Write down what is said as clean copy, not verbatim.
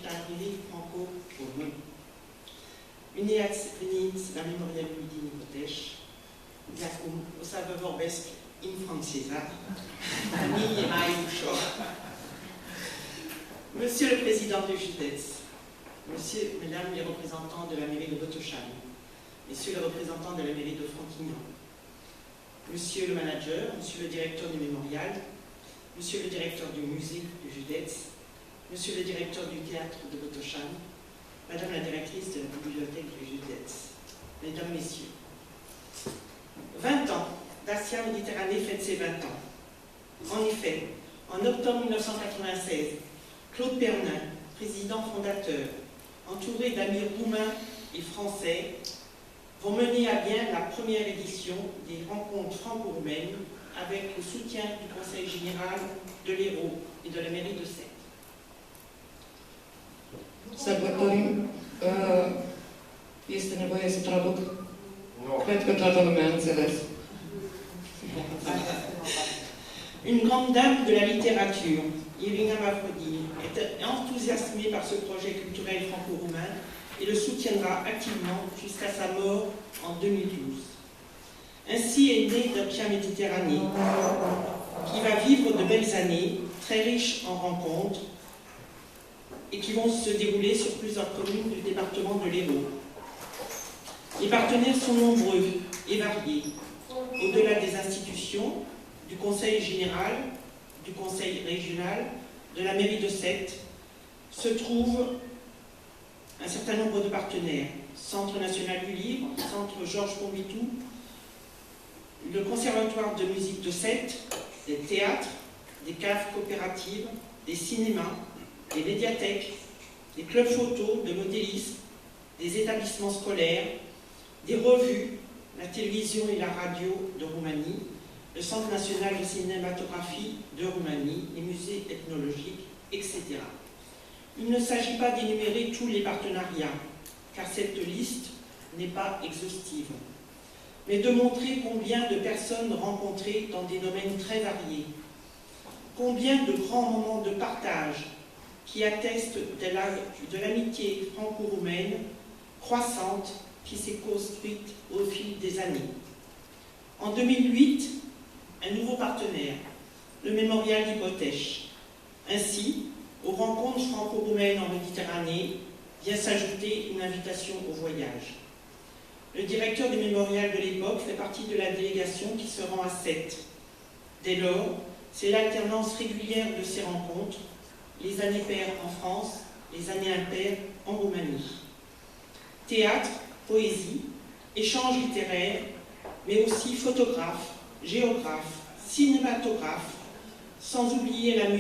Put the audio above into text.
cittadini franco-români. Uniați veniți la memorialul din Nicoteș, de acum o să vă vorbesc în franceză, mie e mai ușor. Monsieur le Président de Județ, Mesdames les représentants de la mairie de Botoșani, Messieurs les représentants de la mairie de Frontignan, Monsieur le manager, Monsieur le directeur du mémorial, Monsieur le directeur du musée de Județ, Monsieur le directeur du théâtre de Botoșani, Madame la directrice de la bibliothèque de Județ, Mesdames, Messieurs. 20 ans, Dacia Méditerranée fête ses 20 ans. En effet, en octobre 1996, Claude Pernin, président fondateur, entouré d'amis roumains et français, vont mener à bien la première édition des rencontres franco-roumaines avec le soutien du Conseil général de l'Hérault et de la mairie de Sète. Sărbătorim, este nevoie să traduc? Cred că toată lumea a înțeles. Une grande dame de la littérature, Irina Mavrodini, est enthousiasmée par ce projet culturel franco-roumain et le soutiendra activement jusqu'à sa mort en 2012. Ainsi est né Dacia Méditerranée, qui va vivre de belles années, très riches en rencontres, et qui vont se dérouler sur plusieurs communes du département de l'Hérault. Les partenaires sont nombreux et variés. Au-delà des institutions, du Conseil général, du Conseil régional, de la mairie de Sète, se trouvent un certain nombre de partenaires. Centre national du livre, Centre Georges Pompidou, le Conservatoire de musique de Sète, des théâtres, des caves coopératives, des cinémas, des médiathèques, des clubs photo, de modélisme, des établissements scolaires, des revues, la télévision et la radio de Roumanie, le Centre national de cinématographie de Roumanie, les musées ethnologiques, etc. Il ne s'agit pas d'énumérer tous les partenariats, car cette liste n'est pas exhaustive, mais de montrer combien de personnes rencontrées dans des domaines très variés, combien de grands moments de partage qui attestent de l'amitié franco-roumaine croissante qui s'est construite au fil des années. En 2008, un nouveau partenaire, le Mémorial d'Hypothèche. Ainsi, aux rencontres franco-roumaines en Méditerranée vient s'ajouter une invitation au voyage. Le directeur du mémorial de l'époque fait partie de la délégation qui se rend à Sète. Dès lors, c'est l'alternance régulière de ces rencontres, les années paires en France, les années impaires en Roumanie. Théâtre, poésie, échanges littéraires, mais aussi photographes, géographes, cinématographes, sans oublier la musique.